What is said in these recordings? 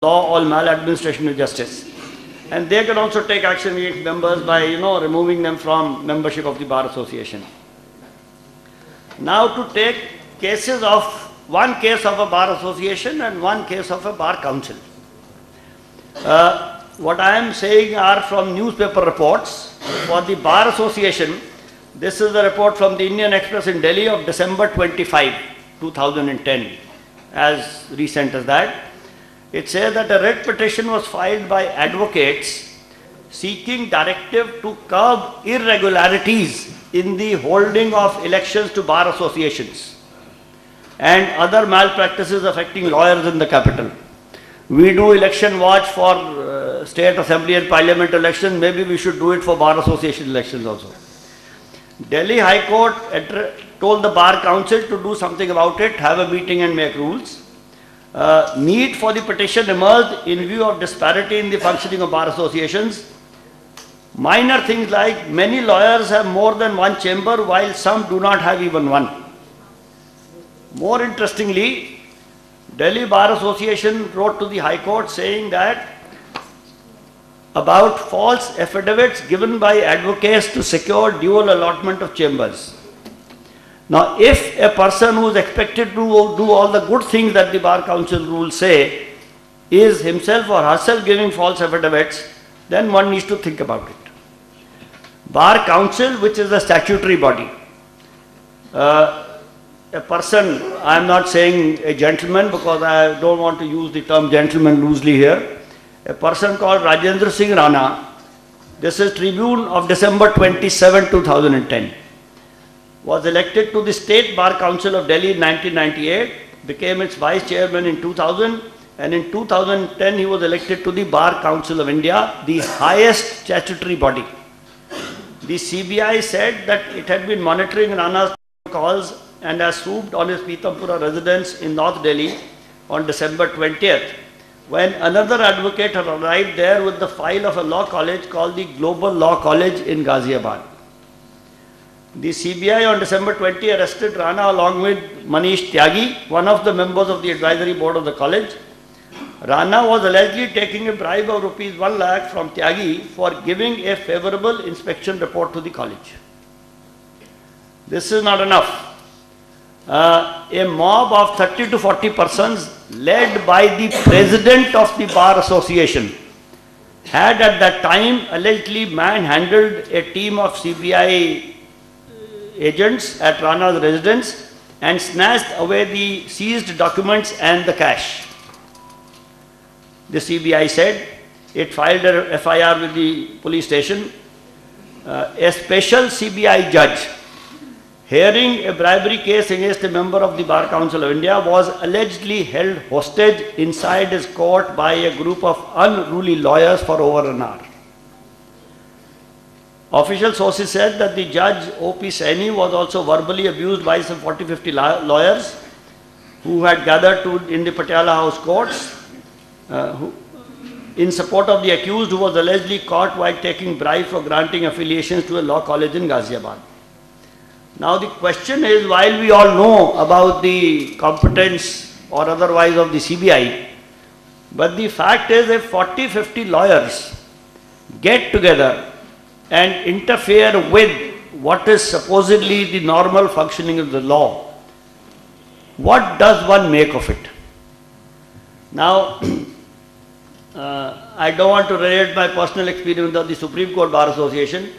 law, all maladministration is justice. And they can also take action against members by, removing them from membership of the Bar Association. Now to take cases of, one case of a Bar Association and one case of a Bar Council. What I am saying are from newspaper reports. For the Bar Association, this is the report from the Indian Express in Delhi of December 25, 2010, as recent as that. It says that a writ petition was filed by advocates seeking directive to curb irregularities in the holding of elections to bar associations and other malpractices affecting lawyers in the capital. We do election watch for state assembly and parliament elections. Maybe we should do it for bar association elections also. Delhi High Court told the Bar Council to do something about it, have a meeting and make rules. Need for the petition emerged in view of disparity in the functioning of bar associations. Minor things like many lawyers have more than one chamber while some do not have even one. More interestingly, Delhi Bar Association wrote to the High Court saying that about false affidavits given by advocates to secure dual allotment of chambers. Now, if a person who is expected to do all the good things that the Bar Council rules say is himself or herself giving false affidavits, then one needs to think about it. Bar Council, which is a statutory body, a person, I am not saying a gentleman because I don't want to use the term gentleman loosely here, a person called Rajendra Singh Rana, this is Tribune of December 27, 2010, was elected to the State Bar Council of Delhi in 1998, became its vice chairman in 2000, and in 2010 he was elected to the Bar Council of India, the highest statutory body. The CBI said that it had been monitoring Rana's calls and has swooped on his Pitampura residence in North Delhi on December 20th, when another advocate had arrived there with the file of a law college called the Global Law College in Ghaziabad. The CBI on December 20 arrested Rana along with Manish Tyagi, one of the members of the advisory board of the college. Rana was allegedly taking a bribe of rupees 1 lakh from Tyagi for giving a favorable inspection report to the college. This is not enough. A mob of 30 to 40 persons led by the president of the Bar Association had at that time allegedly manhandled a team of CBI agents at Rana's residence and snatched away the seized documents and the cash. The CBI said it filed a FIR with the police station. A special CBI judge hearing a bribery case against a member of the Bar Council of India was allegedly held hostage inside his court by a group of unruly lawyers for over an hour. Official sources said that the judge O.P. Saini was also verbally abused by some 40-50 lawyers who had gathered in the Patiala House courts in support of the accused who was allegedly caught while taking bribes for granting affiliations to a law college in Ghaziabad. Now the question is, while we all know about the competence or otherwise of the CBI, but the fact is if 40-50 lawyers get together and interfere with what is supposedly the normal functioning of the law, what does one make of it? Now, I don't want to relate my personal experience of the Supreme Court Bar Association,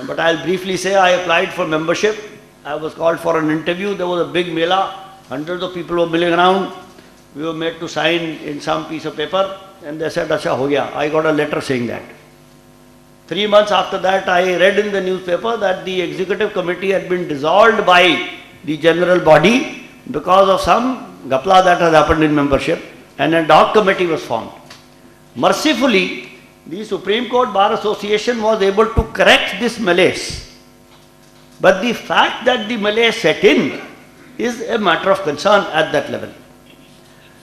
but I'll briefly say I applied for membership. I was called for an interview. There was a big mela. Hundreds of people were milling around. We were made to sign in some piece of paper and they said, "Acha ho gaya." I got a letter saying that. 3 months after that, I read in the newspaper that the executive committee had been dissolved by the general body because of some gapla that has happened in membership, and an ad hoc committee was formed. Mercifully, the Supreme Court Bar Association was able to correct this malaise. But the fact that the malaise set in is a matter of concern at that level.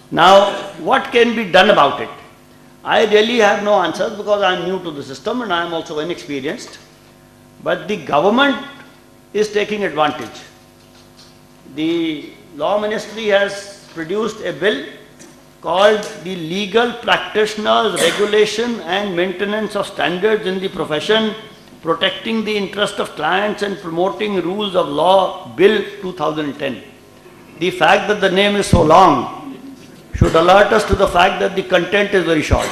Now, what can be done about it? I really have no answers because I am new to the system and I am also inexperienced. But the government is taking advantage. The Law Ministry has produced a bill called the Legal Practitioners Regulation and Maintenance of Standards in the Profession, Protecting the Interest of Clients and Promoting Rules of Law Bill 2010. The fact that the name is so long should alert us to the fact that the content is very short.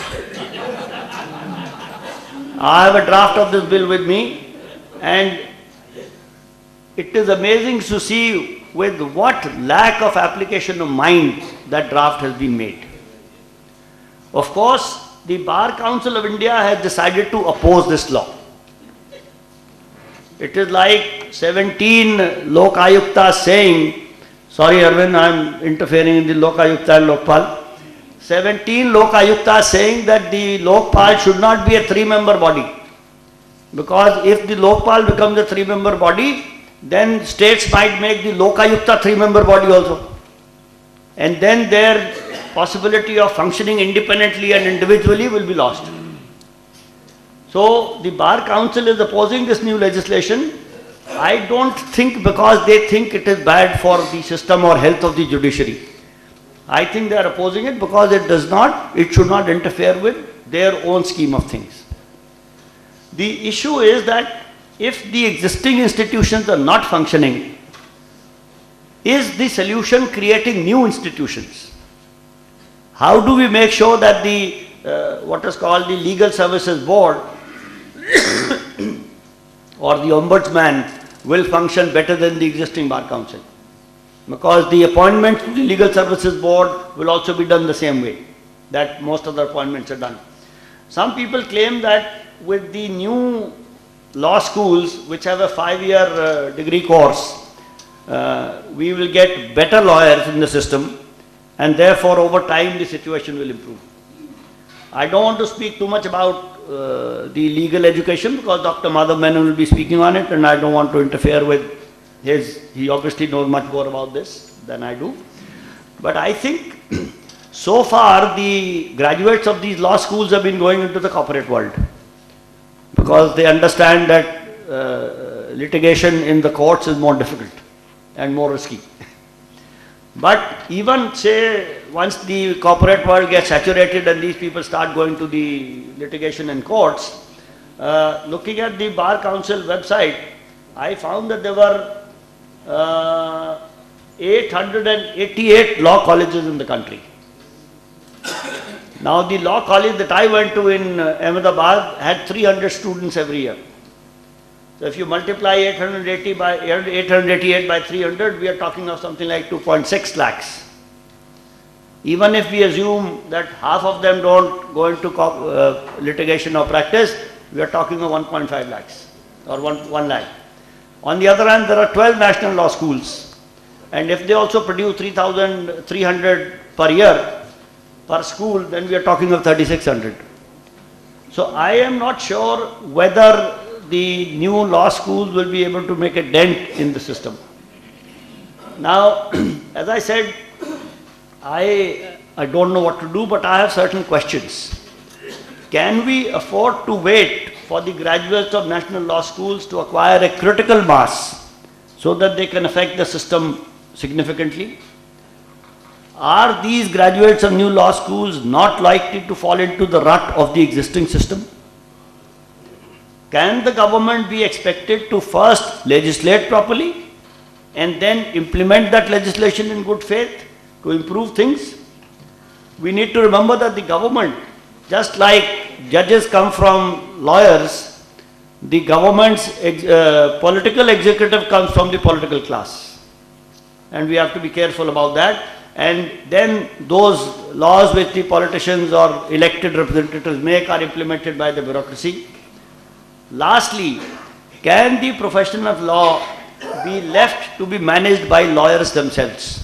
I have a draft of this bill with me, and it is amazing to see with what lack of application of mind that draft has been made. Of course, the Bar Council of India has decided to oppose this law. It is like 17 Lok Ayuktas saying, sorry Arvind, I am interfering in the Lok Ayukta and Lokpal. 17 Lok Ayuktas saying that the Lokpal should not be a 3-member body. Because if the Lokpal becomes a 3-member body, then states might make the Lok Ayukta 3-member body also. And then their possibility of functioning independently and individually will be lost. So the Bar Council is opposing this new legislation. I don't think because they think it is bad for the system or health of the judiciary. I think they are opposing it because it should not interfere with their own scheme of things. The issue is that if the existing institutions are not functioning, is the solution creating new institutions? How do we make sure that the what is called the Legal Services Board or the Ombudsman will function better than the existing Bar Council? Because the appointment to the Legal Services Board will also be done the same way that most other appointments are done. Some people claim that with the new law schools which have a 5-year degree course, we will get better lawyers in the system, and therefore over time the situation will improve. I don't want to speak too much about the legal education because Dr. Madhav Menon will be speaking on it, and I don't want to interfere with he obviously knows much more about this than I do. But I think so far the graduates of these law schools have been going into the corporate world because they understand that litigation in the courts is more difficult and more risky. But even say once the corporate world gets saturated and these people start going to the litigation in courts, looking at the Bar Council website, I found that there were 888 law colleges in the country. Now the law college that I went to in Ahmedabad had 300 students every year. So if you multiply 888 by 300, we are talking of something like 2.6 lakhs. Even if we assume that half of them don't go into litigation or practice, we are talking of 1.5 lakhs or 1 lakh. On the other hand, there are 12 national law schools, and if they also produce 3,300 per year per school, then we are talking of 3,600. So I am not sure whether the new law schools will be able to make a dent in the system. Now, as I said, I don't know what to do, but I have certain questions. Can we afford to wait for the graduates of national law schools to acquire a critical mass so that they can affect the system significantly? Are these graduates of new law schools not likely to fall into the rut of the existing system? Can the government be expected to first legislate properly and then implement that legislation in good faith to improve things? We need to remember that the government, just like judges come from lawyers, the government's political executive comes from the political class. And we have to be careful about that. And then those laws which the politicians or elected representatives make are implemented by the bureaucracy. Lastly, can the profession of law be left to be managed by lawyers themselves?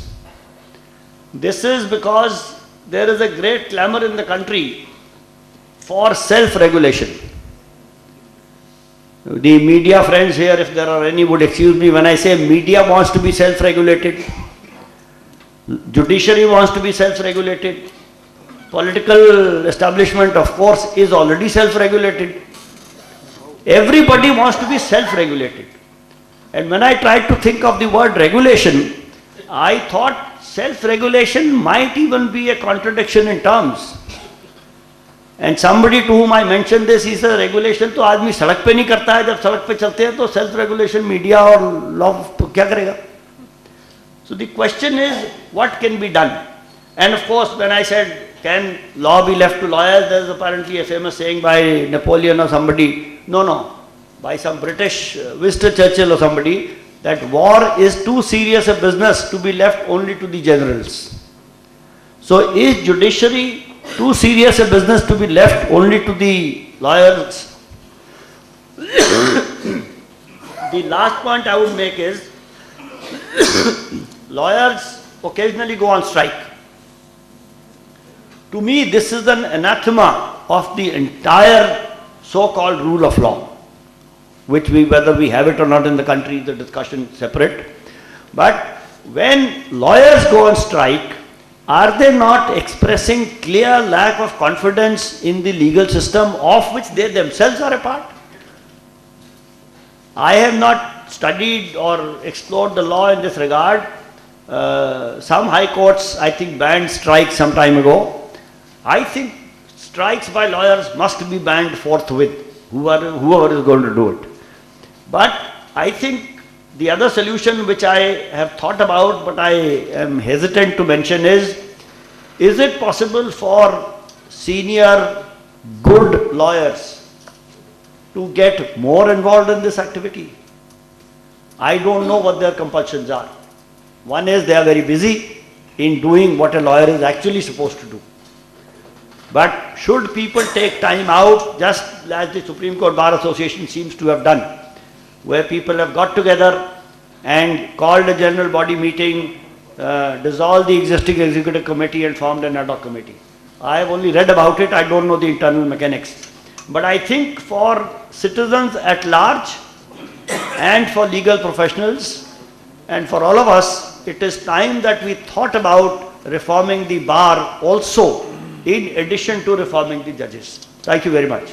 This is because there is a great clamor in the country for self-regulation. The media friends here, if there are any, would excuse me when I say media wants to be self-regulated, judiciary wants to be self-regulated, political establishment of course is already self-regulated. Everybody wants to be self-regulated. And when I tried to think of the word regulation, I thought self-regulation might even be a contradiction in terms. And somebody to whom I mentioned this, he said, regulation तो आदमी सड़क पे नहीं करता है, जब सड़क पे चलते हैं तो self-regulation मीडिया और लॉ तो क्या करेगा? So the question is, what can be done? And of course, when I said, can law be left to lawyers, there is apparently a famous saying by Napoleon or somebody, no, by some British, Winston Churchill or somebody, that war is too serious a business to be left only to the generals. So is judiciary too serious a business to be left only to the lawyers? The last point I would make is, lawyers occasionally go on strike. To me, this is an anathema of the entire so-called rule of law, which whether we have it or not in the country, the discussion is separate. But when lawyers go on strike, are they not expressing clear lack of confidence in the legal system of which they themselves are a part? I have not studied or explored the law in this regard. Some high courts, I think, banned strikes some time ago. I think strikes by lawyers must be banned forthwith, whoever is going to do it. But I think the other solution which I have thought about, but I am hesitant to mention is it possible for senior good lawyers to get more involved in this activity? I don't know what their compulsions are. One is they are very busy in doing what a lawyer is actually supposed to do. But should people take time out, just as the Supreme Court Bar Association seems to have done, where people have got together and called a general body meeting, dissolved the existing executive committee and formed an ad hoc committee. I have only read about it, I don't know the internal mechanics. But I think for citizens at large and for legal professionals and for all of us, it is time that we thought about reforming the bar also, in addition to reforming the judges. Thank you very much.